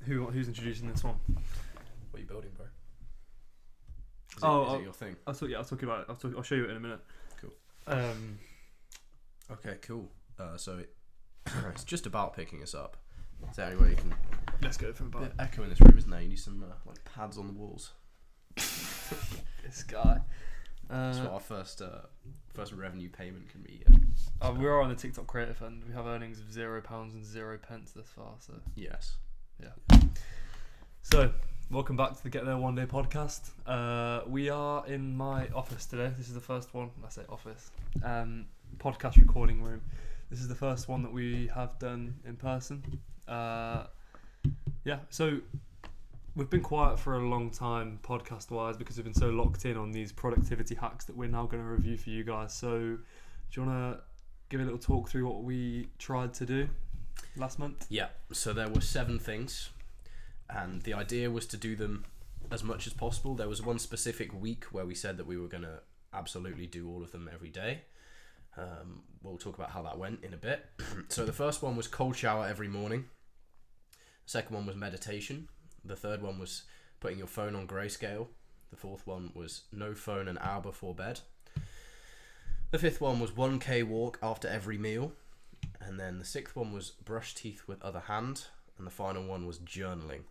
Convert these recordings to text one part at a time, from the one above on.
Who's introducing this one? What are you building, bro? Is it your thing? I'll talk about it. I'll show you it in a minute. Cool. Okay, cool. So it's just about picking us up. Is there any way you can... Let's go from Bit echo in this room, isn't there? You need some like pads on the walls. This guy. That's what our first revenue payment can be. We are on the TikTok Creator Fund. We have earnings of £0 and 0 pence this far. So yes. Yeah. So welcome back to the Get There One Day podcast. We are in my office today. This is the first one. I say office. Podcast recording room. This is the first one that we have done in person. So we've been quiet for a long time podcast wise because we've been so locked in on these productivity hacks that we're now going to review for you guys. So do you want to give a little talk through what we tried to do last month? Yeah, so there were 7 things and the idea was to do them as much as possible. There was one specific week where we said that we were going to absolutely do all of them every day. We'll talk about how that went in a bit. So the first one was cold shower every morning. The second one was meditation. The third one was putting your phone on grayscale. The fourth one was no phone an hour before bed. The fifth one was 1k walk after every meal. And then the sixth one was brush teeth with other hand. And the final one was journaling.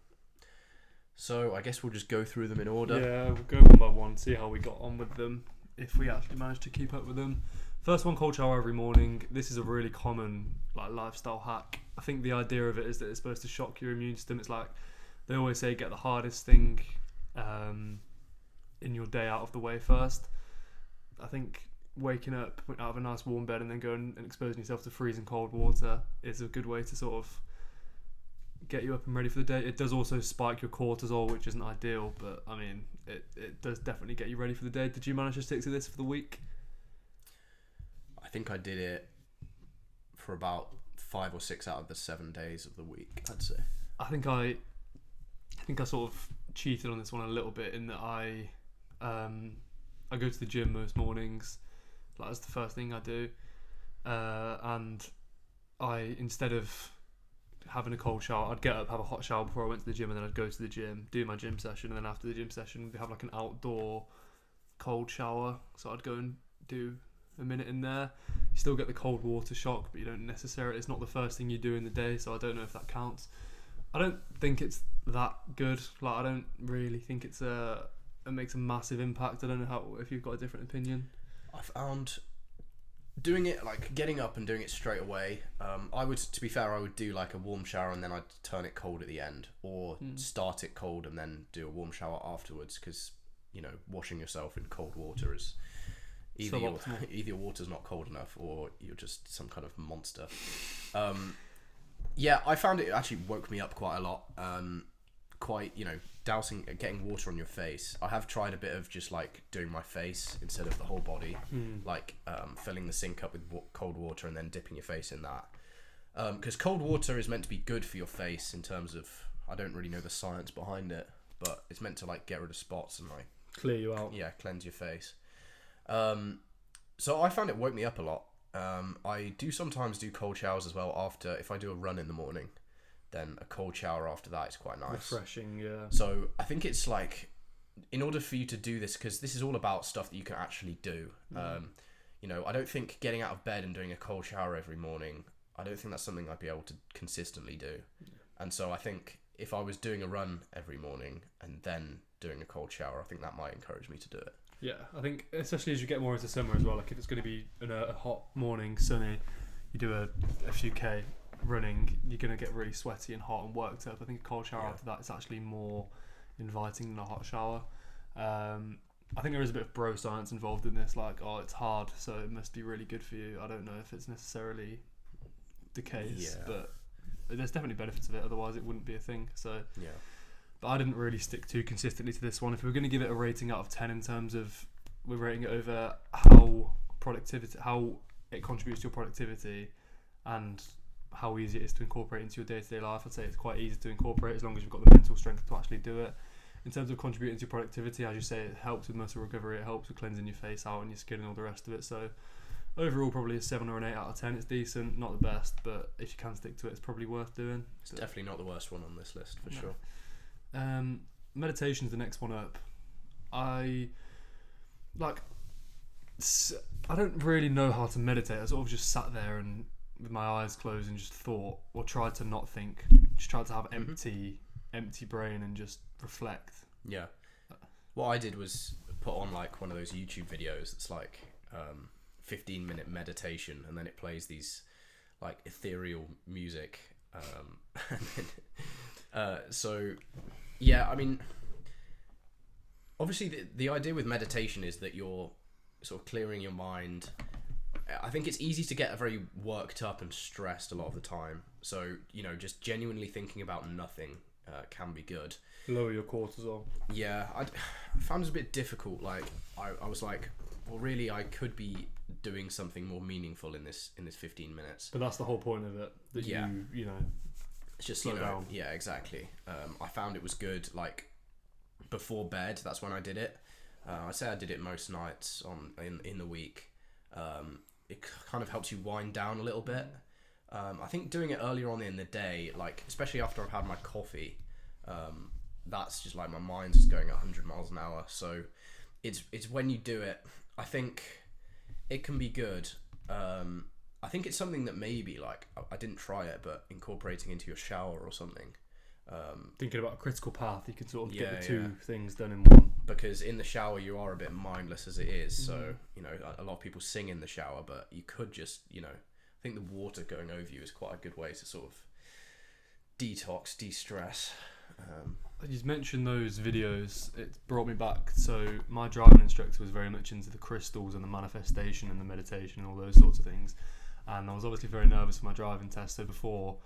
So I guess we'll just go through them in order. Yeah, we'll go one by one, see how we got on with them, if we actually managed to keep up with them. First one, cold shower every morning. This is a really common lifestyle hack. I think the idea of it is that it's supposed to shock your immune system. It's like they always say, get the hardest thing in your day out of the way first. I think waking up out of a nice warm bed and then going and exposing yourself to freezing cold water is a good way to sort of get you up and ready for the day. It does also spike your cortisol, which isn't ideal, but I mean, it does definitely get you ready for the day. Did you manage to stick to this for the week? I think I did it for about 5 or 6 out of the 7 days of the week, I'd say. I think I sort of cheated on this one a little bit in that I go to the gym most mornings. That's the first thing I do, and I, instead of having a cold shower, I'd get up, have a hot shower before I went to the gym, and then I'd go to the gym, do my gym session, and then after the gym session we have like an outdoor cold shower. So I'd go and do a minute in there. You still get the cold water shock, but you don't necessarily, it's not the first thing you do in the day, so I don't know if that counts. I don't think it's that good. I don't really think it makes a massive impact. I don't know if you've got a different opinion. I found doing it, getting up and doing it straight away, I would do like a warm shower and then I'd turn it cold at the end, or start it cold and then do a warm shower afterwards, because washing yourself in cold water is either your water's not cold enough or you're just some kind of monster. I found it actually woke me up quite a lot. Getting water on your face. I have tried a bit of just doing my face instead of the whole body, filling the sink up with cold water and then dipping your face in that. Because cold water is meant to be good for your face in terms of, I don't really know the science behind it, but it's meant to get rid of spots and clear you out. Yeah, cleanse your face. So I found it woke me up a lot. I do sometimes do cold showers as well after, if I do a run in the morning, then a cold shower after that is quite nice. Refreshing, yeah. So I think it's in order for you to do this, because this is all about stuff that you can actually do. I don't think getting out of bed and doing a cold shower every morning, I don't think that's something I'd be able to consistently do. Yeah. And so I think if I was doing a run every morning and then doing a cold shower, I think that might encourage me to do it. Yeah, I think especially as you get more into summer as well, if it's going to be a hot morning, sunny, you do a few K running, you're going to get really sweaty and hot and worked up. I think a cold shower after that is actually more inviting than a hot shower. I think there is a bit of bro science involved in this, it's hard, so it must be really good for you. I don't know if it's necessarily the case, but there's definitely benefits of it, otherwise it wouldn't be a thing. So yeah. But I didn't really stick too consistently to this one. If we were going to give it a rating out of 10 in terms of, we're rating it over how it contributes to your productivity and how easy it is to incorporate into your day-to-day life, I'd say it's quite easy to incorporate as long as you've got the mental strength to actually do it. In terms of contributing to your productivity, as you say, it helps with muscle recovery, it helps with cleansing your face out and your skin and all the rest of it. So overall probably a 7 or an 8 out of 10. It's decent, not the best, but if you can stick to it, it's probably worth doing. It's definitely not the worst one on this list for sure. Meditation's the next one up. I don't really know how to meditate. I sort of just sat there and with my eyes closed and just thought, or tried to not think. Just tried to have empty brain and just reflect. Yeah. What I did was put on like one of those YouTube videos that's like 15-minute meditation, and then it plays these like ethereal music. So yeah, I mean, obviously the idea with meditation is that you're sort of clearing your mind. I think it's easy to get very worked up and stressed a lot of the time. So, just genuinely thinking about nothing can be good. Lower your cortisol. Yeah, I found it a bit difficult. Like, I was like, well, really, I could be doing something more meaningful in this 15 minutes. But that's the whole point of it. That it's just slow down. Yeah, exactly. I found it was good. Like before bed, that's when I did it. I'd say I did it most nights in the week. It kind of helps you wind down a little bit. I think doing it earlier on in the day, like especially after I've had my coffee, that's just like my mind's just going at 100 miles an hour. So it's when you do it, I think it can be good. I think it's something that maybe like I didn't try it, but incorporating into your shower or something. Thinking about a critical path, you can sort of get the two things done in one. Because in the shower you are a bit mindless as it is, so a lot of people sing in the shower, but you could just I think the water going over you is quite a good way to sort of detox, de-stress. You mentioned those videos, it brought me back. So my driving instructor was very much into the crystals and the manifestation and the meditation and all those sorts of things, and I was obviously very nervous for my driving test. So before,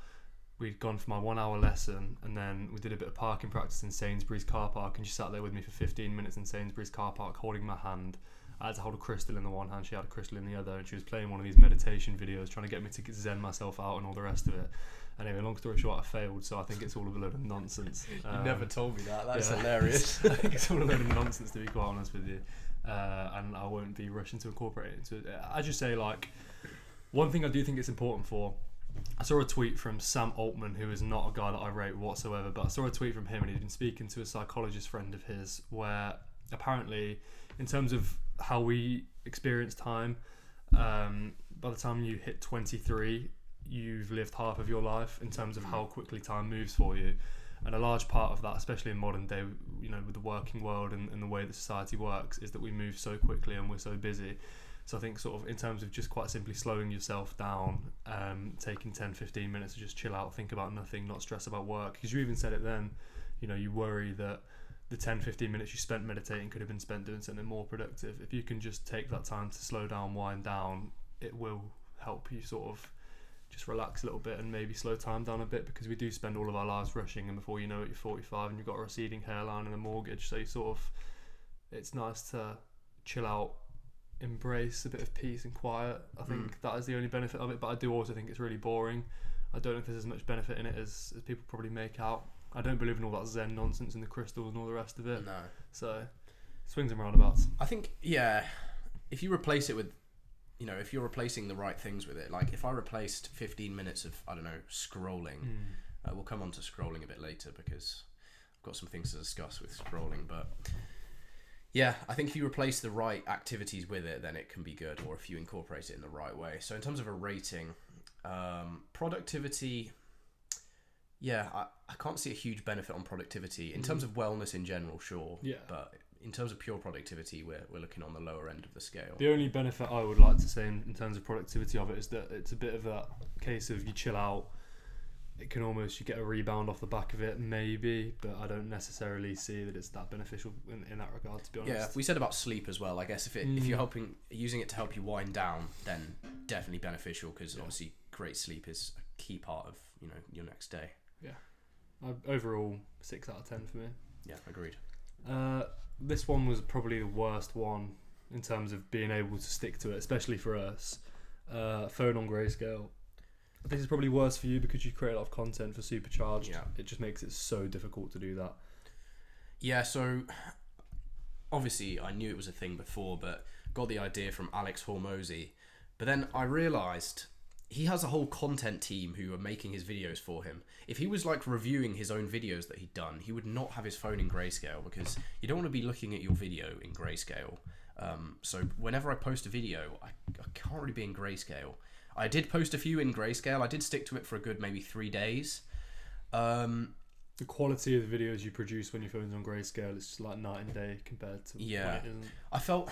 we'd gone for my 1 hour lesson, and then we did a bit of parking practice in Sainsbury's car park, and she sat there with me for 15 minutes in Sainsbury's car park holding my hand. I had to hold a crystal in the one hand, she had a crystal in the other, and she was playing one of these meditation videos trying to get me to zen myself out and all the rest of it. Anyway, long story short, I failed, so I think it's all of a load of nonsense. You never told me that. That's hilarious. I think it's all a load of nonsense, to be quite honest with you, and I won't be rushing to incorporate it into it. I just say, like, one thing I do think it's important for, I saw a tweet from Sam Altman, who is not a guy that I rate whatsoever, but I saw a tweet from him, and he'd been speaking to a psychologist friend of his, where apparently, in terms of how we experience time, by the time you hit 23, you've lived half of your life in terms of how quickly time moves for you. And a large part of that, especially in modern day, with the working world and the way that society works, is that we move so quickly and we're so busy. So I think sort of in terms of just quite simply slowing yourself down, taking 10-15 minutes to just chill out, think about nothing, not stress about work. Because you even said it then, you worry that the 10-15 minutes you spent meditating could have been spent doing something more productive. If you can just take that time to slow down, wind down, it will help you sort of just relax a little bit and maybe slow time down a bit, because we do spend all of our lives rushing, and before you know it, you're 45 and you've got a receding hairline and a mortgage. So you sort of, it's nice to chill out, embrace a bit of peace and quiet. I think that is the only benefit of it, but I do also think it's really boring. I don't know if there's as much benefit in it as people probably make out. I don't believe in all that Zen nonsense and the crystals and all the rest of it. No. So, swings and roundabouts. I think, yeah, if you replace it with, if you're replacing the right things with it, like if I replaced 15 minutes of, I don't know, scrolling, we'll come on to scrolling a bit later because I've got some things to discuss with scrolling, but yeah, I think if you replace the right activities with it, then it can be good, or if you incorporate it in the right way. So in terms of a rating, productivity, yeah, I can't see a huge benefit on productivity. In terms of wellness in general, sure. Yeah. But in terms of pure productivity, we're looking on the lower end of the scale. The only benefit I would like to say in terms of productivity of it is that it's a bit of that case of you chill out. It can almost, you get a rebound off the back of it, maybe, but I don't necessarily see that it's that beneficial in that regard, to be honest. Yeah, we said about sleep as well. I guess if you're using it to help you wind down, then definitely beneficial, because obviously great sleep is a key part of your next day. Yeah, overall 6 out of 10 for me. Yeah, agreed. This one was probably the worst one in terms of being able to stick to it, especially for us. Phone on grayscale. This is probably worse for you because you create a lot of content for Supercharged. Yeah. It just makes it so difficult to do that. Yeah, so obviously I knew it was a thing before, but got the idea from Alex Hormozy But then I realised he has a whole content team who are making his videos for him. If he was like reviewing his own videos that he'd done, he would not have his phone in grayscale, because you don't want to be looking at your video in grayscale. So whenever I post a video, I can't really be in grayscale. I did post a few in grayscale. I did stick to it for a good maybe 3 days. The quality of the videos you produce when your phone's on grayscale is just like night and day compared to when it isn't. I felt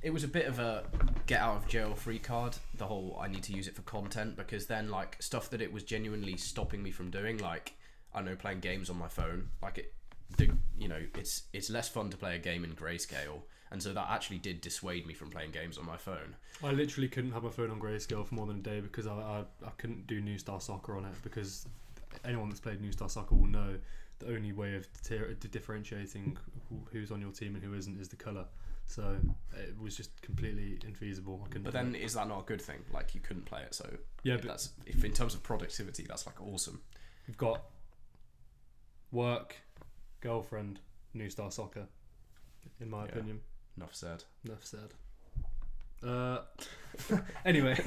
it was a bit of a get out of jail free card, the whole I need to use it for content, because then like stuff that it was genuinely stopping me from doing, like I don't know, playing games on my phone, like it's less fun to play a game in grayscale, and so that actually did dissuade me from playing games on my phone. I literally couldn't have my phone on grayscale for more than a day because I couldn't do New Star Soccer on it, because anyone that's played New Star Soccer will know the only way of differentiating who's on your team and who isn't is the colour. So it was just completely infeasible. But then is that not a good thing? Like you couldn't play it, so yeah. But that's, if in terms of productivity, that's like awesome. You've got work, girlfriend, New Star Soccer, in my opinion. Enough said. Anyway,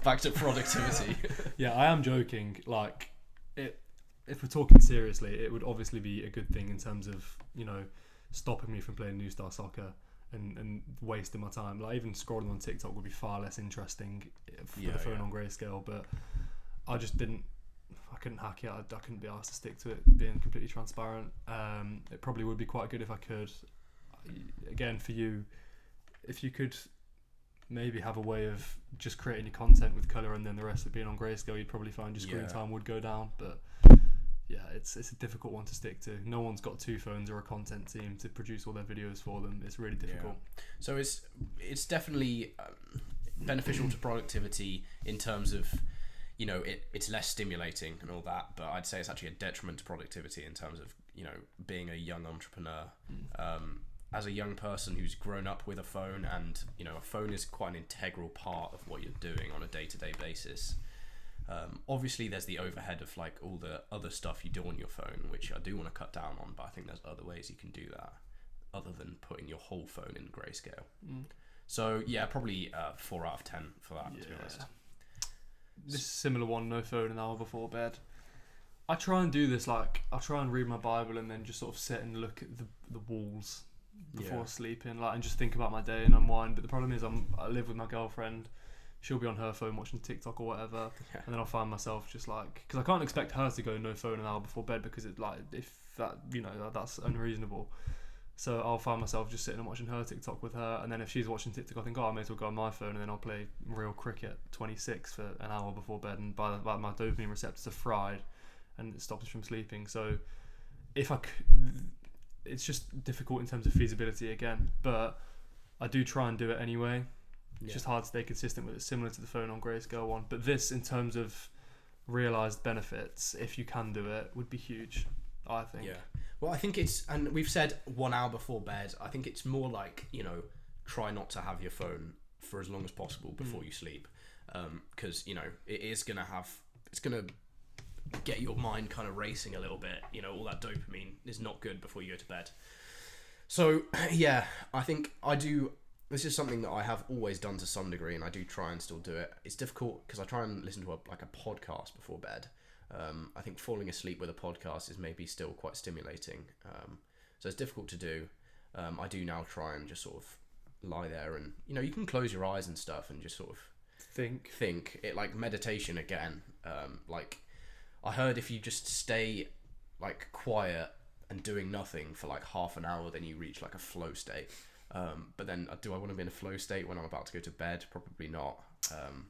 back to productivity. Yeah, I am joking. Like, if we're talking seriously, it would obviously be a good thing in terms of, you know, stopping me from playing New Star Soccer and wasting my time. Like, even scrolling on TikTok would be far less interesting with the phone on grayscale. But I just couldn't hack it. I couldn't be asked to stick to it, being completely transparent. It probably would be quite good if I could. Again, for you, if you could maybe have a way of just creating your content with colour and then the rest of it being on grayscale, you'd probably find your screen time would go down. But yeah, it's a difficult one to stick to. No one's got 2 phones or a content team to produce all their videos for them. It's really difficult. So it's definitely beneficial to productivity in terms of, you know, it's less stimulating and all that, but I'd say it's actually a detriment to productivity in terms of, you know, being a young entrepreneur. As a young person who's grown up with a phone, and, you know, a phone is quite an integral part of what you're doing on a day-to-day basis. Obviously there's the overhead of like all the other stuff you do on your phone, which I do want to cut down on, but I think there's other ways you can do that other than putting your whole phone in grayscale. So yeah, probably 4 out of 10 for that, to be honest. This is a similar one, no phone an hour before bed. I try and do this, like, I try and read my Bible and then just sort of sit and look at the walls before sleeping, like, and just think about my day and unwind. But the problem is I live with my girlfriend. She'll be on her phone watching TikTok or whatever, and then I'll find myself just like, because I can't expect her to go no phone an hour before bed, because it's like, if that, you know, that's unreasonable. So I'll find myself just sitting and watching her TikTok with her, and then if she's watching TikTok, I think, I may as well go on my phone, and then I'll play real cricket 26 for an hour before bed, and by my dopamine receptors are fried, and it stops me from sleeping. So it's just difficult in terms of feasibility again, but I do try and do it anyway. It's just hard to stay consistent with it, similar to the phone on grayscale one. But this, in terms of realised benefits, if you can do it, would be huge, I think. Yeah. Well, I think it's, and we've said 1 hour before bed, I think it's more like, you know, try not to have your phone for as long as possible before you sleep. Because, you know, it's going to get your mind kind of racing a little bit. You know, all that dopamine is not good before you go to bed. So, yeah, I think this is something that I have always done to some degree, and I do try and still do it. It's difficult because I try and listen to a podcast before bed. I think falling asleep with a podcast is maybe still quite stimulating. So it's difficult to do. I do now try and just sort of lie there, and, you know, you can close your eyes and stuff and just sort of think it, like meditation again. Like, I heard if you just stay like quiet and doing nothing for like half an hour, then you reach like a flow state. But then do I want to be in a flow state when I'm about to go to bed? Probably not.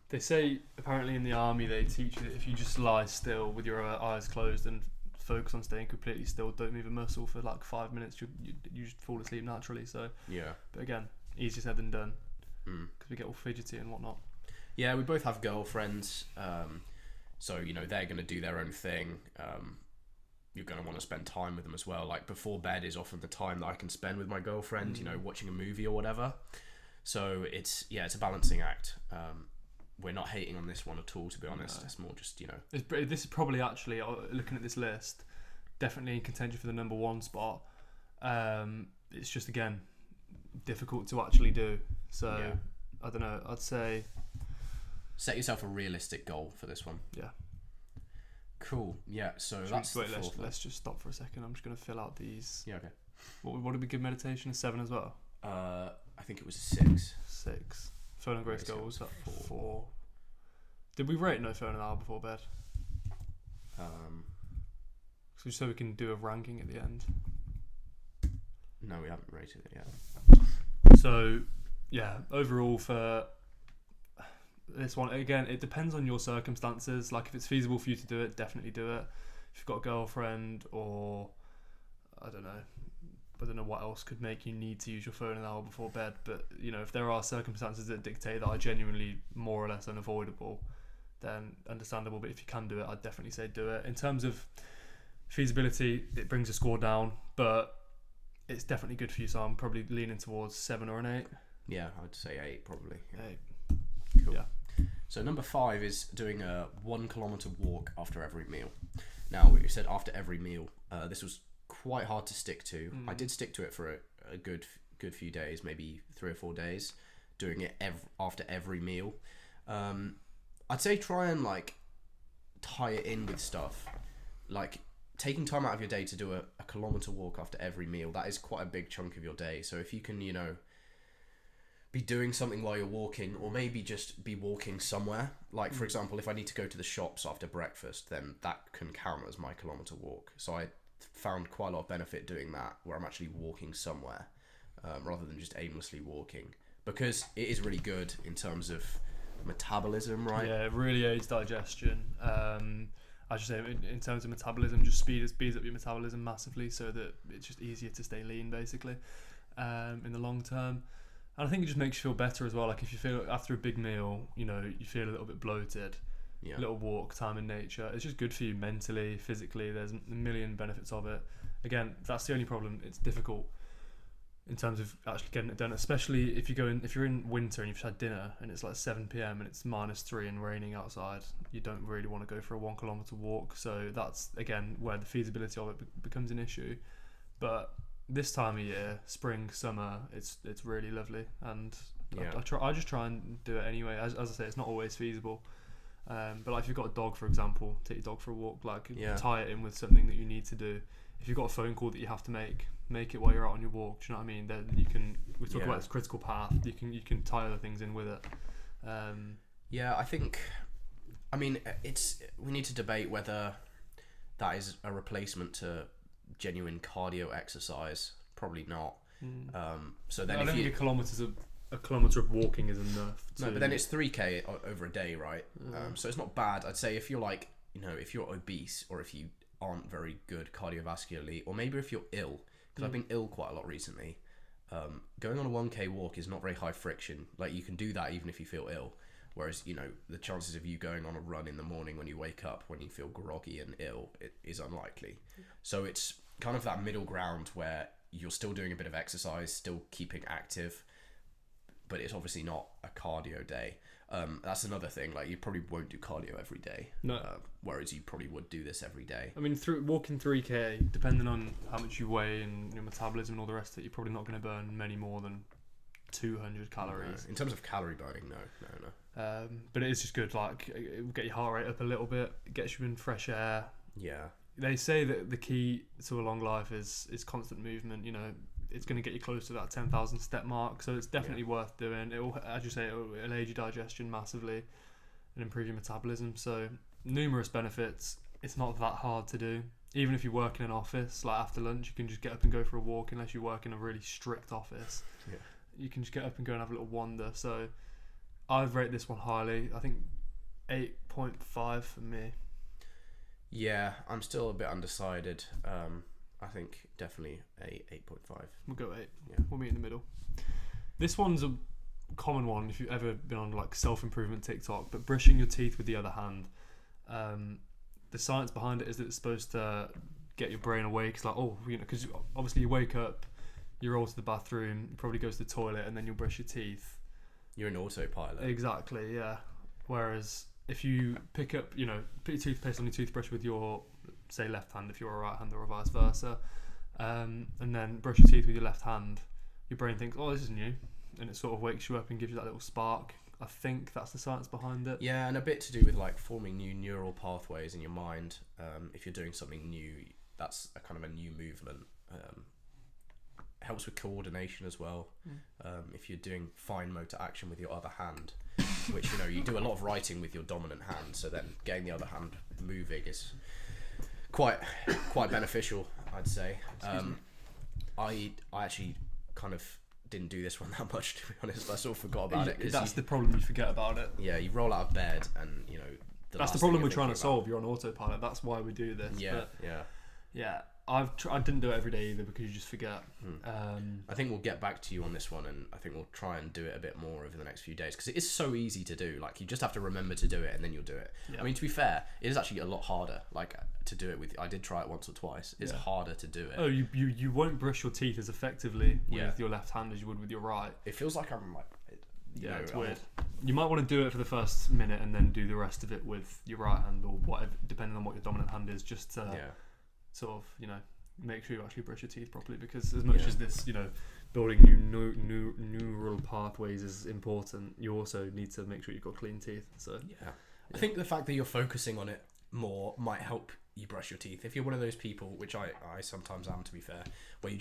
They say apparently in the army they teach you that if you just lie still with your eyes closed and focus on staying completely still, don't move a muscle for like 5 minutes, you just fall asleep naturally. So yeah, but again, easier said than done, because we get all fidgety and whatnot. Yeah, we both have girlfriends, so, you know, they're going to do their own thing. You're going to want to spend time with them as well. Like, before bed is often the time that I can spend with my girlfriend, you know, watching a movie or whatever. So it's a balancing act. We're not hating on this one at all, to be honest. No. It's more just, you know, this is probably, actually, looking at this list, definitely in contention for the number 1 spot. It's just, again, difficult to actually do. So I don't know. I'd say set yourself a realistic goal for this one. Yeah. Cool. Yeah. So that's wait. the fourth one. Let's just stop for a second. I'm just gonna fill out these. Yeah. Okay. What did we give meditation? A 7 as well. I think it was a 6. 6. Phone and grace goals at 4. 4. Did we rate no phone an hour before bed? So we can do a ranking at the end. No, we haven't rated it yet. So, yeah, overall for this one, again, it depends on your circumstances. Like, if it's feasible for you to do it, definitely do it. If you've got a girlfriend or, I don't know what else could make you need to use your phone an hour before bed. But, you know, if there are circumstances that dictate that are genuinely more or less unavoidable, then understandable. But if you can do it, I'd definitely say do it. In terms of feasibility, it brings the score down, but it's definitely good for you, so I'm probably leaning towards 7 or an 8. Yeah, I'd say 8 probably. 8. Cool. Yeah. So number 5 is doing a 1 kilometre walk after every meal. Now, we said after every meal. This was quite hard to stick to. I did stick to it for a good few days, maybe 3 or 4 days, doing it after every meal. I'd say try and like tie it in with stuff. Like taking time out of your day to do a kilometre walk after every meal, that is quite a big chunk of your day. So if you can, you know, be doing something while you're walking, or maybe just be walking somewhere. Like, for example, if I need to go to the shops after breakfast, then that can count as my kilometre walk. So I found quite a lot of benefit doing that, where I'm actually walking somewhere rather than just aimlessly walking, because it is really good in terms of metabolism, right? Yeah, it really aids digestion. I should say in terms of metabolism, just speeds up your metabolism massively, so that it's just easier to stay lean, basically, in the long term. And I think it just makes you feel better as well. Like if you feel after a big meal, you know, you feel a little bit bloated. Yeah. A little walk, time in nature. It's just good for you mentally, physically. There's a million benefits of it. Again, that's the only problem. It's difficult in terms of actually getting it done, especially if you're in winter and you've had dinner and it's like 7 p.m. and it's -3 and raining outside. You don't really want to go for a 1 kilometre walk. So that's again where the feasibility of it becomes an issue. But this time of year, spring, summer, it's really lovely, and Yeah. I just try and do it anyway. As I say, it's not always feasible. But like if you've got a dog, for example, take your dog for a walk. Like tie it in with something that you need to do. If you've got a phone call that you have to make it while you're out on your walk. Do you know what I mean? Then you can. We talk about this critical path. You can tie other things in with it. Yeah, I think. I mean, we need to debate whether that is a replacement to genuine cardio exercise. Probably not. So then, I don't think a kilometre of walking is enough. No, but then it's 3K over a day, right? So it's not bad. I'd say if you're like, you know, if you're obese or if you aren't very good cardiovascularly, or maybe if you're ill, because I've been ill quite a lot recently, going on a 1K walk is not very high friction. Like you can do that even if you feel ill. Whereas, you know, the chances of you going on a run in the morning when you wake up, when you feel groggy and ill, it is unlikely. So it's kind of that middle ground where you're still doing a bit of exercise, still keeping active, but it's obviously not a cardio day. That's another thing. Like you probably won't do cardio every day. No. Whereas you probably would do this every day. I mean, walking 3K, depending on how much you weigh and your metabolism and all the rest of it, you're probably not going to burn many more than 200 calories. No. In terms of calorie burning, no. But it is just good. Like it will get your heart rate up a little bit. It gets you in fresh air. Yeah. They say that the key to a long life is constant movement. You know, it's going to get you close to that 10,000 step mark. So it's definitely worth doing. It will, as you say, it'll aid your digestion massively and improve your metabolism. So numerous benefits. It's not that hard to do. Even if you work in an office, like after lunch, you can just get up and go for a walk. Unless you work in a really strict office, you can just get up and go and have a little wander. So I'd rate this one highly. I think 8.5 for me. Yeah, I'm still a bit undecided. I think definitely 8.5. We'll go 8. Yeah. We'll meet in the middle. This one's a common one if you've ever been on like self-improvement TikTok, but brushing your teeth with the other hand. The science behind it is that it's supposed to get your brain awake. It's like, because obviously you wake up, you roll to the bathroom, you probably go to the toilet, and then you'll brush your teeth. You're an autopilot. Exactly, yeah. Whereas if you pick up, put your toothpaste on your toothbrush with your, say, left hand if you're a right hander or vice versa, and then brush your teeth with your left hand, your brain thinks, oh, this is new. and it sort of wakes you up and gives you that little spark. I think that's the science behind it. Yeah, and a bit to do with like forming new neural pathways in your mind. If you're doing something new, that's a kind of a new movement. Helps with coordination as well. If you're doing fine motor action with your other hand, which you do a lot of writing with your dominant hand, so then getting the other hand moving is quite beneficial, I'd say. I actually kind of didn't do this one that much, to be honest. I sort of forgot about it. That's the problem, you forget about it. Yeah, you roll out of bed and that's the problem we're trying to solve. You're on autopilot. That's why we do this. Yeah. I didn't do it every day either because you just forget. I think we'll get back to you on this one, and I think we'll try and do it a bit more over the next few days because it is so easy to do. Like, you just have to remember to do it, and then you'll do it. Yeah. I mean, to be fair, it is actually a lot harder. Like, to do it with. I did try it once or twice. It's harder to do it. Oh, you won't brush your teeth as effectively with your left hand as you would with your right. It feels like I'm like. It's weird. You might want to do it for the first minute and then do the rest of it with your right hand or whatever, depending on what your dominant hand is. Just to sort of make sure you actually brush your teeth properly, because as much as this building new neural pathways is important, you also need to make sure you've got clean teeth. So I think the fact that you're focusing on it more might help you brush your teeth. If you're one of those people, which I sometimes am, to be fair, where you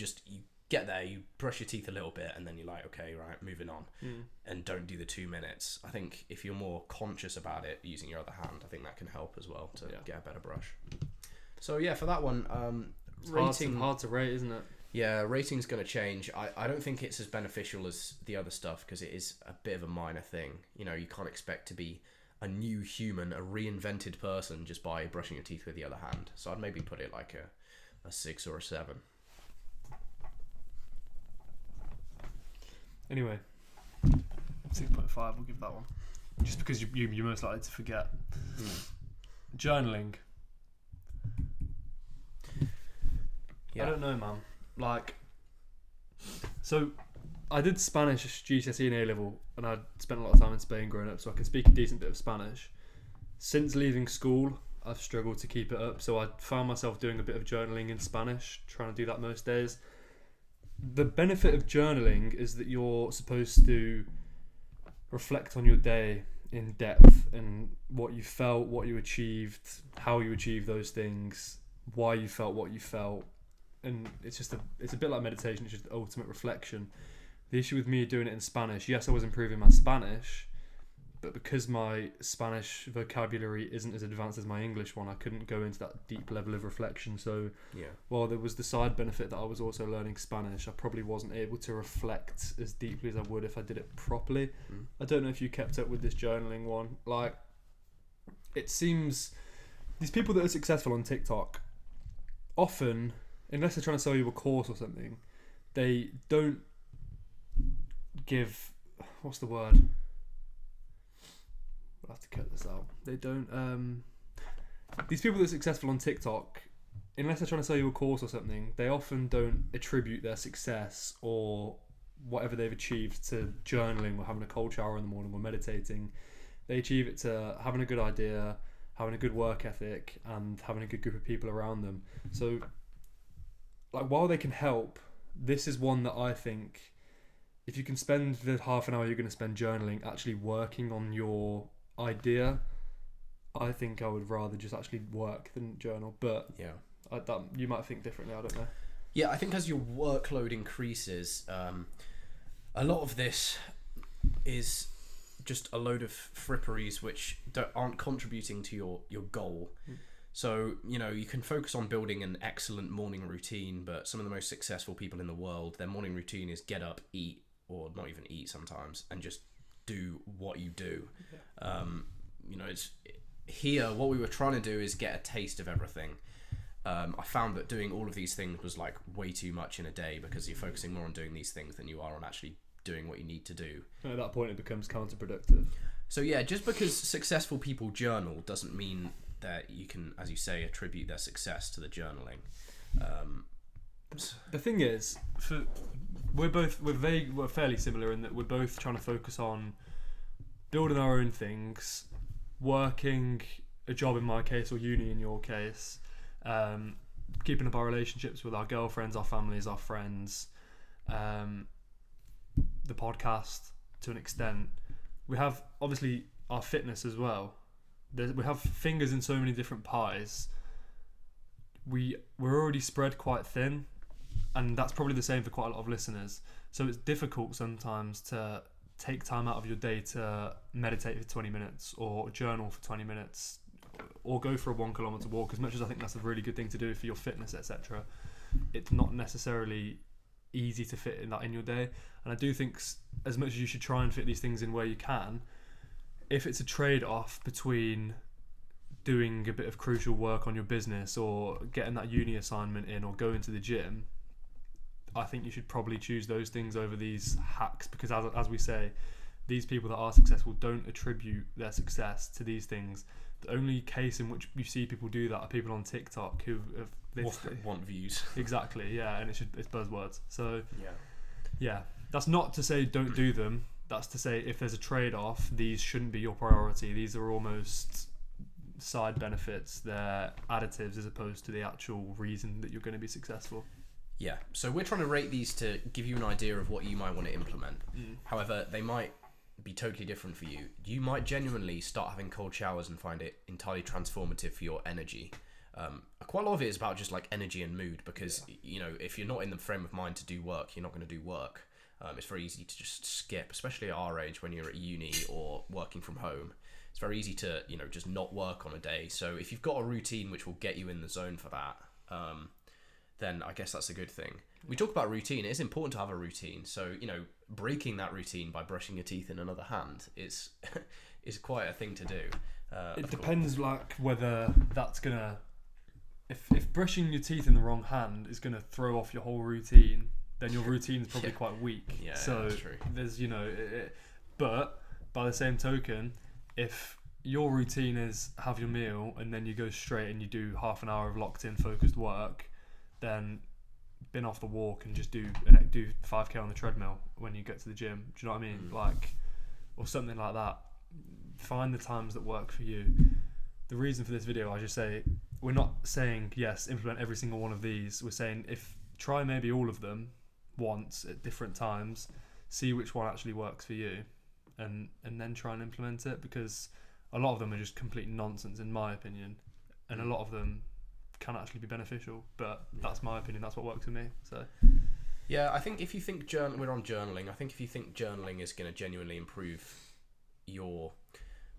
get there, you brush your teeth a little bit, and then you're like, okay, right, moving on, and don't do the 2 minutes. I think if you're more conscious about it using your other hand, I think that can help as well to get a better brush. So for that one, rating hard to rate, isn't it? Yeah, rating's going to change. I don't think it's as beneficial as the other stuff because it is a bit of a minor thing. You can't expect to be a new human, a reinvented person just by brushing your teeth with the other hand. So I'd maybe put it like a 6 or a 7. Anyway, 6.5, we'll give that one. Just because you're most likely to forget. Journaling. I don't know, man. Like, so I did Spanish GCSE and A-level, and I'd spent a lot of time in Spain growing up, so I can speak a decent bit of Spanish. Since leaving school, I've struggled to keep it up, so I found myself doing a bit of journaling in Spanish, trying to do that most days. The benefit of journaling is that you're supposed to reflect on your day in depth and what you felt, what you achieved, how you achieved those things, why you felt what you felt. And it's a bit like meditation. It's just the ultimate reflection. The issue with me doing it in Spanish, yes, I was improving my Spanish, but because my Spanish vocabulary isn't as advanced as my English one, I couldn't go into that deep level of reflection. So while there was the side benefit that I was also learning Spanish, I probably wasn't able to reflect as deeply as I would if I did it properly. I don't know if you kept up with this journaling one. Like, it seems these people that are successful on TikTok often, unless they're trying to sell you a course or something, they don't give, what's the word? I'll have to cut this out. They don't, these people that are successful on TikTok, unless they're trying to sell you a course or something, they often don't attribute their success or whatever they've achieved to journaling or having a cold shower in the morning or meditating. They achieve it to having a good idea, having a good work ethic, and having a good group of people around them. So, like, while they can help, this is one that I think if you can spend the half an hour you're going to spend journaling actually working on your idea, I think I would rather just actually work than journal. But you might think differently, I don't know. Yeah, I think as your workload increases, a lot of this is just a load of fripperies which aren't contributing to your goal. So, you can focus on building an excellent morning routine, but some of the most successful people in the world, their morning routine is get up, eat, or not even eat sometimes, and just do what you do. It's here, what we were trying to do is get a taste of everything. I found that doing all of these things was like way too much in a day because you're focusing more on doing these things than you are on actually doing what you need to do. And at that point, it becomes counterproductive. So just because successful people journal doesn't mean that you can, as you say, attribute their success to the journaling. The thing is, we're fairly similar in that we're both trying to focus on building our own things, working a job in my case, or uni in your case, keeping up our relationships with our girlfriends, our families, our friends, the podcast to an extent. We have obviously our fitness as well. We have fingers in so many different pies. We're already spread quite thin, and that's probably the same for quite a lot of listeners. So it's difficult sometimes to take time out of your day to meditate for 20 minutes or journal for 20 minutes or go for a 1 kilometre walk. As much as I think that's a really good thing to do for your fitness, etc., it's not necessarily easy to fit in that in your day. And I do think as much as you should try and fit these things in where you can, if it's a trade-off between doing a bit of crucial work on your business or getting that uni assignment in or going to the gym, I think you should probably choose those things over these hacks, because as we say, these people that are successful don't attribute their success to these things. The only case in which you see people do that are people on TikTok who want views. Exactly, yeah, and it's buzzwords. So yeah, that's not to say don't do them. That's to say if there's a trade-off, these shouldn't be your priority. These are almost side benefits. They're additives as opposed to the actual reason that you're going to be successful. Yeah, so we're trying to rate these to give you an idea of what you might want to implement. However, they might be totally different for you. You might genuinely start having cold showers and find it entirely transformative for your energy. Quite a lot of it is about just like energy and mood, because you know, if you're not in the frame of mind to do work, you're not going to do work. It's very easy to just skip, especially at our age when you're at uni or working from home. It's very easy to, you know, just not work on a day. So if you've got a routine which will get you in the zone for that, then I guess that's a good thing. We talk about routine. It is important to have a routine. So, you know, breaking that routine by brushing your teeth in another hand is quite a thing to do. It depends, like, whether that's gonna, if brushing your teeth in the wrong hand is gonna throw off your whole routine, then your routine is probably quite weak. Yeah, so that's true. There's, you know, but by the same token, if your routine is have your meal and then you go straight and you do half an hour of locked in focused work, then bin off the walk and just do 5k on the treadmill when you get to the gym. Do you know what I mean? Like, or something like that. Find the times that work for you. The reason for this video, I just say, we're not saying yes, implement every single one of these. We're saying try maybe all of them once at different times, see which one actually works for you, and then try and implement it, because a lot of them are just complete nonsense in my opinion, and a lot of them can actually be beneficial, but that's my opinion. That's what works for me. So yeah, I think if you think we're on journaling, I think if you think journaling is going to genuinely improve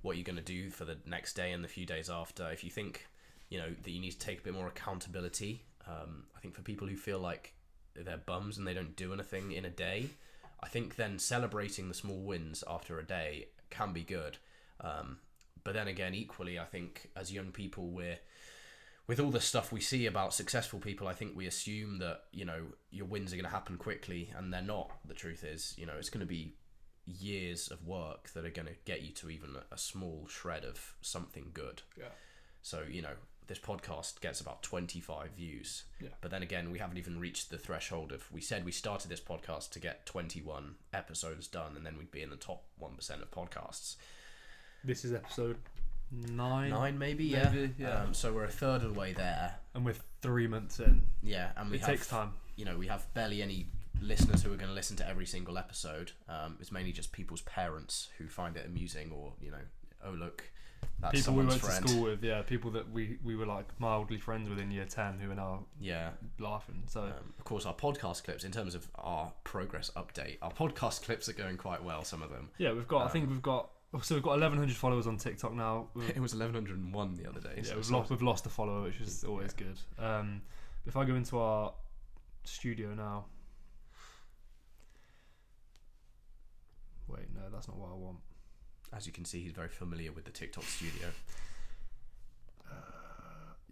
what you're going to do for the next day and the few days after, if you think, you know, that you need to take a bit more accountability, I think for people who feel like they're bums and they don't do anything in a day, I think then celebrating the small wins after a day can be good. But then again, equally, I think as young people, with all the stuff we see about successful people, I think we assume that, you know, your wins are going to happen quickly, and they're not. The truth is, you know, it's going to be years of work that are going to get you to even a small shred of something good. Yeah. So, you know, this podcast gets about 25 views. Yeah. But then again, we haven't even reached the threshold of, we said we started this podcast to get 21 episodes done, and then we'd be in the top 1% of podcasts. This is episode 9 maybe. Yeah. So we're a third of the way there, and we're 3 months in. Yeah, and it takes time. You know, we have barely any listeners who are going to listen to every single episode. It's mainly just people's parents who find it amusing, or, you know, oh look, that's people we went friend. to school with. Yeah, people that we were like mildly friends with in year 10 who are now laughing. So of course, our podcast clips, in terms of our progress update, our podcast clips are going quite well. Some of them. Yeah, we've got. I think we've got 1,100 followers on TikTok now. It was 1,101 the other day. Yeah, so we've lost a follower, which is always good. If I go into our studio now, wait, no, that's not what I want. As you can see, he's very familiar with the TikTok studio.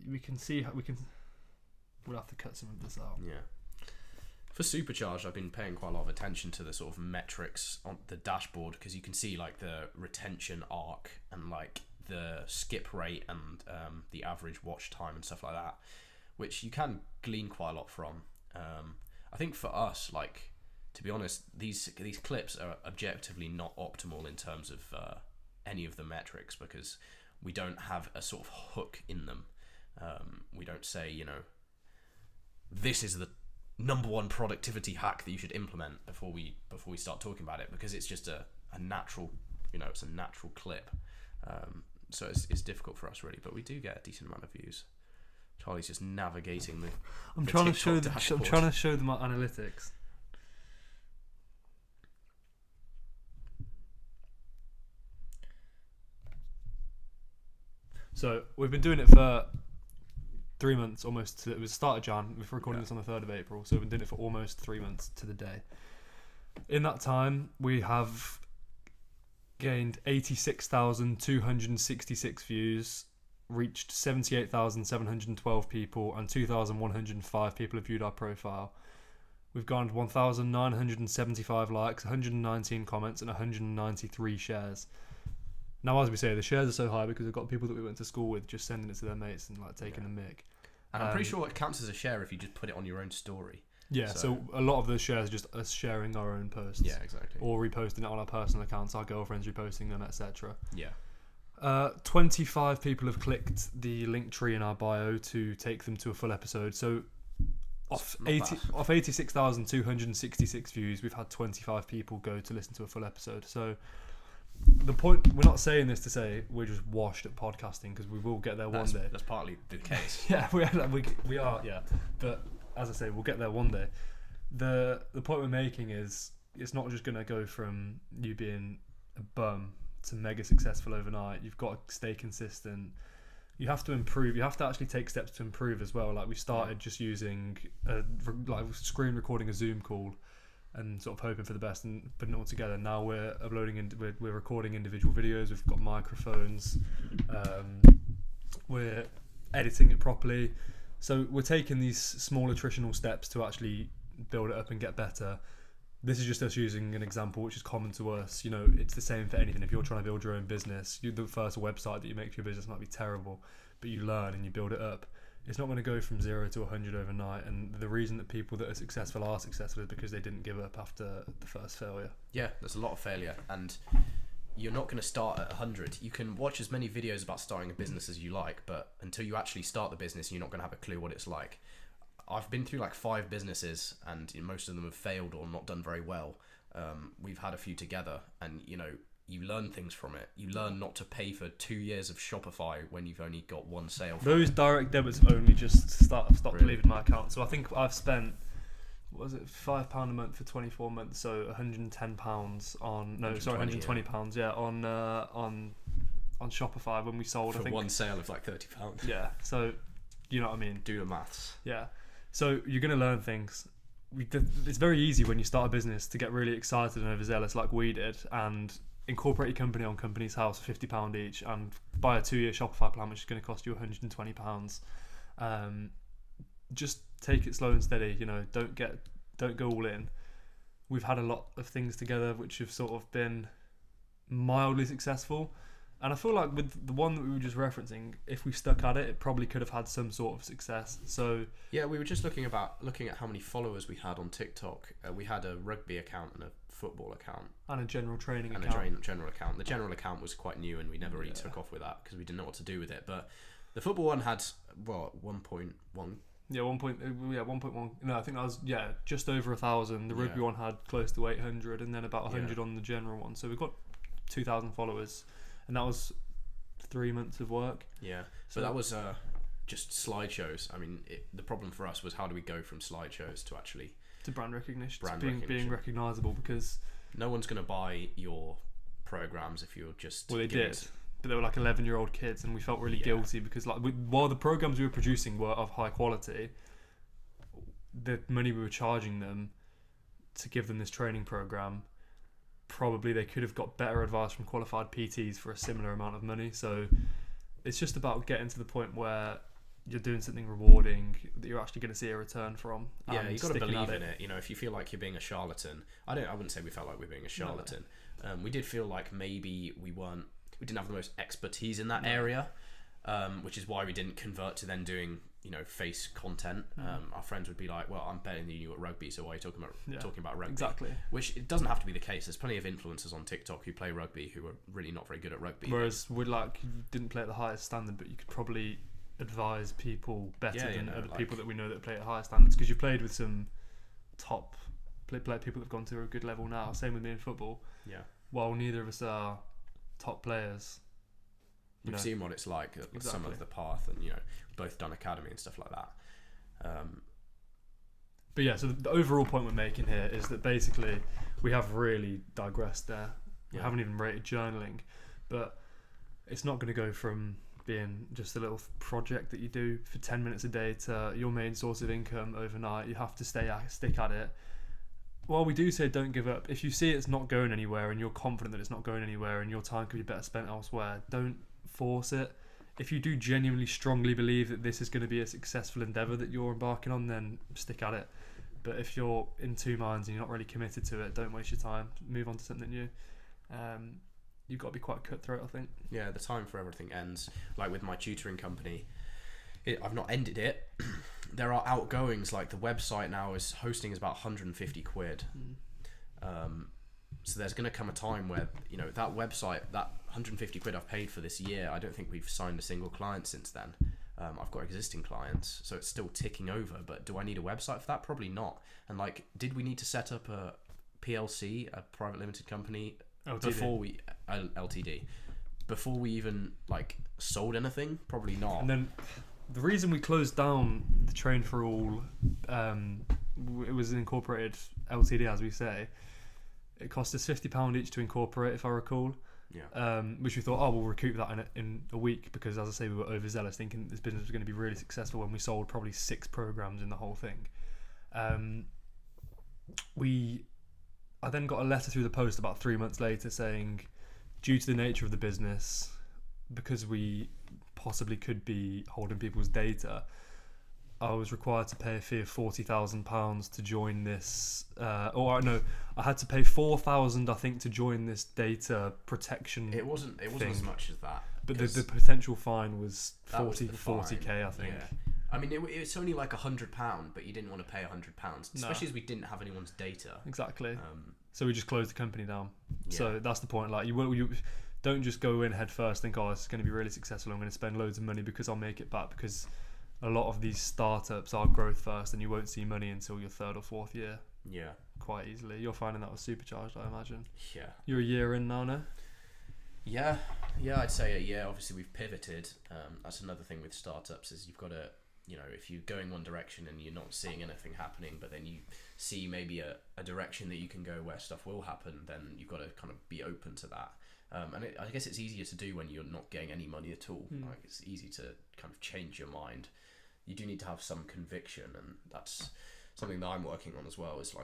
We can see how we'll have to cut some of this out. Yeah. For Supercharged, I've been paying quite a lot of attention to the sort of metrics on the dashboard, because you can see like the retention arc and like the skip rate and the average watch time and stuff like that, which you can glean quite a lot from. I think for us, like, to be honest, these clips are objectively not optimal in terms of any of the metrics, because we don't have a sort of hook in them. We don't say, you know, this is the number one productivity hack that you should implement before we start talking about it, because it's just a natural, it's a natural clip. So it's difficult for us really, but we do get a decent amount of views. Charlie's just navigating the. I'm trying to show them my analytics. So we've been doing it for 3 months almost. It was start of Jan. We're recording this on the 3rd of April, so we've been doing it for almost 3 months to the day. In that time, we have gained 86,266 views, reached 78,712 people, and 2,105 people have viewed our profile. We've garnered 1,975 likes, 119 comments, and 193 shares. Now, as we say, the shares are so high because we've got people that we went to school with just sending it to their mates and taking the mick. And I'm pretty sure it counts as a share if you just put it on your own story. Yeah, so a lot of those shares are just us sharing our own posts. Yeah, exactly. Or reposting it on our personal accounts, our girlfriends reposting them, etc. Yeah. 25 people have clicked the link tree in our bio to take them to a full episode. So off 86,266 views, we've had 25 people go to listen to a full episode. So the point, we're not saying this to say we're just washed at podcasting, because we will get there one day. That's partly the case. Yeah, we are, yeah. But as I say, we'll get there one day. The point we're making is it's not just going to go from you being a bum to mega successful overnight. You've got to stay consistent. You have to improve. You have to actually take steps to improve as well. Like we started just using screen recording a Zoom call and sort of hoping for the best and putting it all together. Now we're uploading we're recording individual videos. We've got microphones. We're editing it properly. So we're taking these small attritional steps to actually build it up and get better. This is just us using an example which is common to us. It's the same for anything. If you're trying to build your own business, the first website that you make for your business might be terrible, but you learn and you build it up. It's not going to go from 0 to 100 overnight, and the reason that people that are successful is because they didn't give up after the first failure. Yeah, there's a lot of failure, and you're not going to start at 100. You can watch as many videos about starting a business as you like, but until you actually start the business, you're not going to have a clue what it's like. I've been through 5 businesses, and most of them have failed or not done very well. We've had a few together, and you learn things from it. You learn not to pay for 2 years of Shopify when you've only got one sale. Those direct debits only just stopped leaving my account. So I think I've spent, £5 a month for 24 months, so £110 on £120, yeah, on Shopify when we sold. For I think one sale of £30. Yeah, so you know what I mean. Do the maths. Yeah, so you're gonna learn things. It's very easy when you start a business to get really excited and overzealous like we did, and incorporate your company on Company's House for £50 each, and buy a 2-year Shopify plan which is going to cost you £120. Just take it slow and steady. Don't go all in. We've had a lot of things together which have sort of been mildly successful, and I feel like with the one that we were just referencing, if we stuck at it, it probably could have had some sort of success. So yeah, we were just looking at how many followers we had on TikTok. We had a rugby account and a football account and a general training account. And a general account. The general account was quite new, and we never really took off with that because we didn't know what to do with it. But the football one had 1.1. Yeah, 1.1. No, I think that was just over 1,000. The rugby one had close to 800, and then about 100 on the general one. So we've got 2,000 followers, and that was 3 months of work. Yeah, so that was just slideshows. I mean, the problem for us was how do we go from slideshows to actually to brand recognition, being recognisable, because no one's going to buy your programs if you're just. Well, they did, but they were 11-year-old kids, and we felt really guilty because while the programs we were producing were of high quality, the money we were charging them to give them this training program, probably they could have got better advice from qualified PTs for a similar amount of money. So it's just about getting to the point where you're doing something rewarding that you're actually going to see a return from. Yeah, you've got to believe in it. If you feel like you're being a charlatan, I wouldn't say we felt like we were being a charlatan. No. We did feel like maybe we didn't have the most expertise in that area, which is why we didn't convert to then doing face content. Our friends would be like, well, I'm better than you at rugby, so why are you talking about rugby? Exactly. Which it doesn't have to be the case. There's plenty of influencers on TikTok who play rugby who are really not very good at rugby. Whereas you didn't play at the highest standard, but you could probably advise people better than other people that we know that play at higher standards, because you played with some top people that have gone to a good level now. Same with me in football. Yeah. While neither of us are top players, We've seen what it's like at some of the path, and we've both done academy and stuff like that. But yeah, so the overall point we're making here is that basically we have really digressed there. We haven't even rated journaling, but it's not going to go from being just a little project that you do for 10 minutes a day to your main source of income overnight. You have to stick at it. While we do say don't give up, if you see it's not going anywhere and you're confident that it's not going anywhere and your time could be better spent elsewhere, don't force it. If you do genuinely strongly believe that this is going to be a successful endeavour that you're embarking on, then stick at it. But if you're in two minds and you're not really committed to it, don't waste your time. Move on to something new. You've got to be quite cutthroat, I think. Yeah, the time for everything ends. Like with my tutoring company, I've not ended it. There are outgoings, like the website now is hosting is about 150 quid. So there's going to come a time where, that website, that 150 quid I've paid for this year, I don't think we've signed a single client since then. I've got existing clients, so it's still ticking over, but do I need a website for that? Probably not. And did we need to set up a PLC, a private limited company, LTD. LTD, before we even sold anything? Probably not. And then the reason we closed down the Train for All, it was an incorporated LTD, as we say. It cost us £50 each to incorporate, if I recall. Yeah. Which we thought, we'll recoup that in a week, because, as I say, we were overzealous, thinking this business was going to be really successful when we sold probably 6 programs in the whole thing. I then got a letter through the post about 3 months later saying, due to the nature of the business, because we possibly could be holding people's data, I was required to pay a fee of £40,000 to join this. I had to pay £4,000, I think, to join this data protection. It wasn't as much as that. But the potential fine was 40k, I think. Yeah. I mean, it's only like £100, but you didn't want to pay £100, especially as we didn't have anyone's data. Exactly. So we just closed the company down. Yeah. So that's the point. You don't just go in head first, think, this is going to be really successful, I'm going to spend loads of money because I'll make it back, because a lot of these startups are growth first, and you won't see money until your 3rd or 4th year. Yeah. Quite easily. You're finding that was supercharged, I imagine. Yeah. You're a year in now, no? Yeah, I'd say obviously we've pivoted. That's another thing with startups, is you've got to, if you're going one direction and you're not seeing anything happening, but then you see maybe a direction that you can go where stuff will happen, then you've got to kind of be open to that. I guess it's easier to do when you're not getting any money at all. It's easy to kind of change your mind. You do need to have some conviction, and that's something that I'm working on as well. Is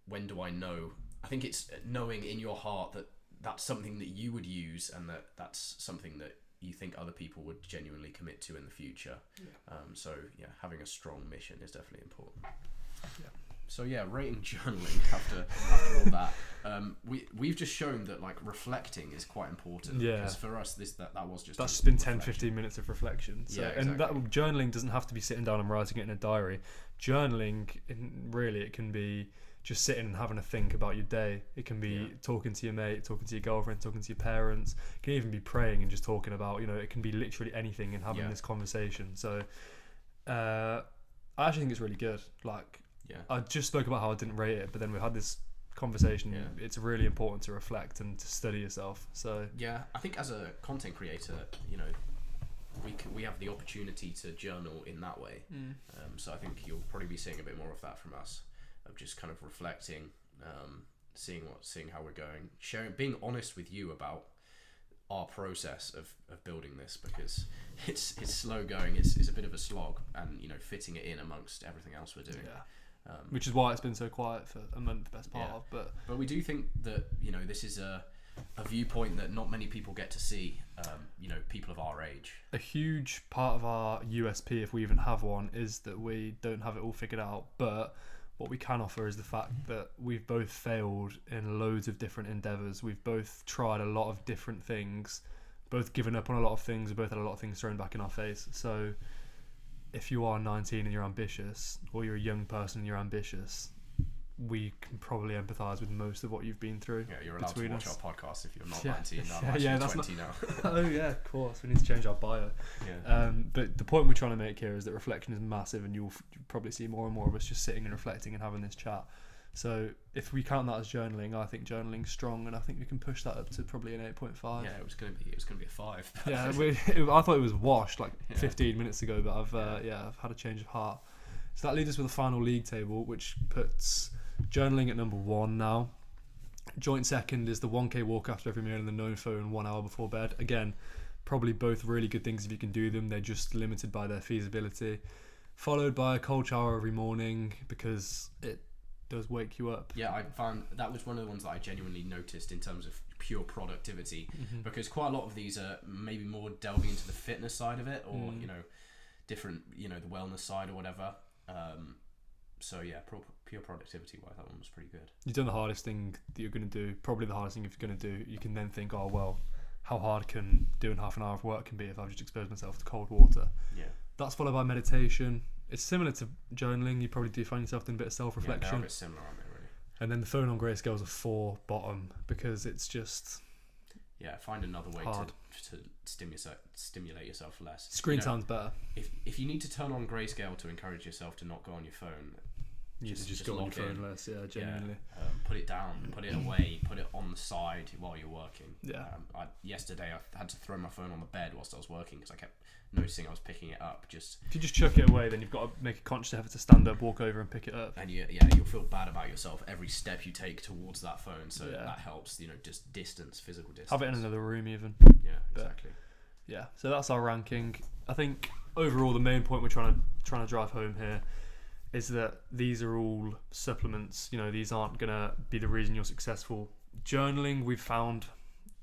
when do I know? I think it's knowing in your heart that that's something that you would use, and that's something that you think other people would genuinely commit to in the future. Yeah. Having a strong mission is definitely important. Yeah. So rating journaling after all that, we've just shown that reflecting is quite important. Yeah. Because for us, that was just that's been 10-15 minutes of reflection. So, yeah, exactly. And that journaling doesn't have to be sitting down and writing it in a diary. Journaling, really, it can be just sitting and having a think about your day. It can be talking to your mate, talking to your girlfriend, talking to your parents. It can even be praying and just talking about, it can be literally anything and having this conversation. So I actually think it's really good. I just spoke about how I didn't rate it, but then we had this conversation. Yeah. It's really important to reflect and to study yourself. So I think as a content creator, we have the opportunity to journal in that way. So I think you'll probably be seeing a bit more of that from us, of just kind of reflecting, seeing how we're going, sharing, being honest with you about our process of building this, because it's slow going. It's a bit of a slog, and fitting it in amongst everything else we're doing. Yeah. Which is why it's been so quiet for a month, best part of. But we do think that this is a viewpoint that not many people get to see. People of our age. A huge part of our USP, if we even have one, is that we don't have it all figured out. But what we can offer is the fact that we've both failed in loads of different endeavours. We've both tried a lot of different things, both given up on a lot of things. We both had a lot of things thrown back in our face. So if you are 19 and you're ambitious, or you're a young person and you're ambitious, we can probably empathise with most of what you've been through. Yeah, you're allowed to watch our podcast if you're not 19. I'm that's 20 now. Oh yeah, of course. We need to change our bio. Yeah. But the point we're trying to make here is that reflection is massive, and you'll probably see more and more of us just sitting and reflecting and having this chat. So if we count that as journaling, I think journaling's strong, and I think we can push that up to probably an 8.5. Yeah, it was gonna be a 5. Yeah, I thought it was washed like 15 minutes ago, but I've had a change of heart. So that leads us with the final league table, which puts journaling at number 1 now. Joint second is the 1K walk after every meal and the no phone 1 hour before bed. Again, probably both really good things if you can do them. They're just limited by their feasibility. Followed by a cold shower every morning, because it does wake you up. Yeah, I found that was one of the ones that I genuinely noticed in terms of pure productivity, because quite a lot of these are maybe more delving into the fitness side of it, or different, the wellness side or whatever. So yeah, pure productivity wise, that one was pretty good. You've done the hardest thing that you're going to do, probably the hardest thing if you're going to do. You can then think, oh well, how hard can doing half an hour of work can be if I've just exposed myself to cold water. Yeah. That's followed by meditation. It's similar to journaling. You probably do find yourself doing a bit of self-reflection. Yeah, they're a bit similar, aren't they, really? And then the phone on grayscale is a 4 bottom, because it's just... Yeah, find another way hard to stimulate yourself less. Screen time's better. If you need to turn on grayscale to encourage yourself to not go on your phone, you need to just go on your phone less. Yeah, genuinely. Yeah, put it down, put it away, put it on the side while you're working. Yeah. Yesterday I had to throw my phone on the bed whilst I was working because I kept noticing I was picking it up. If you just chuck it away, then you've got to make a conscious effort to stand up, walk over, and pick it up. And you'll feel bad about yourself every step you take towards that phone. So that helps. Just physical distance. Have it in another room, even. Yeah, exactly. Yeah. So that's our ranking. I think overall the main point we're trying to drive home here is that these are all supplements. These aren't gonna be the reason you're successful. Journaling, we've found,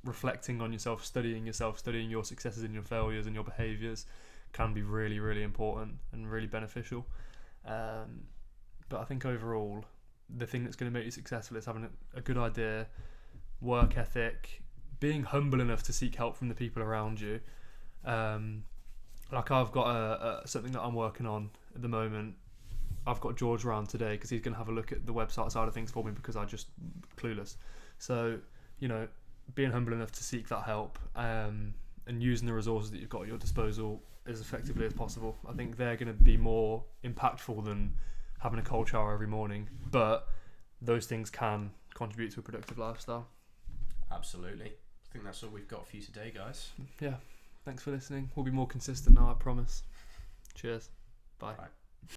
reflecting on yourself, studying your successes and your failures and your behaviours, can be really, really important and really beneficial. But I think overall, the thing that's going to make you successful is having a good idea, work ethic, being humble enough to seek help from the people around you. Like I've got something that I'm working on at the moment. I've got George around today because he's going to have a look at the website side of things for me, because I'm just clueless. So, being humble enough to seek that help, and using the resources that you've got at your disposal as effectively as possible. I think they're going to be more impactful than having a cold shower every morning, but those things can contribute to a productive lifestyle. Absolutely. I think that's all we've got for you today, guys. Yeah. Thanks for listening. We'll be more consistent now, I promise. Cheers. Bye. Bye.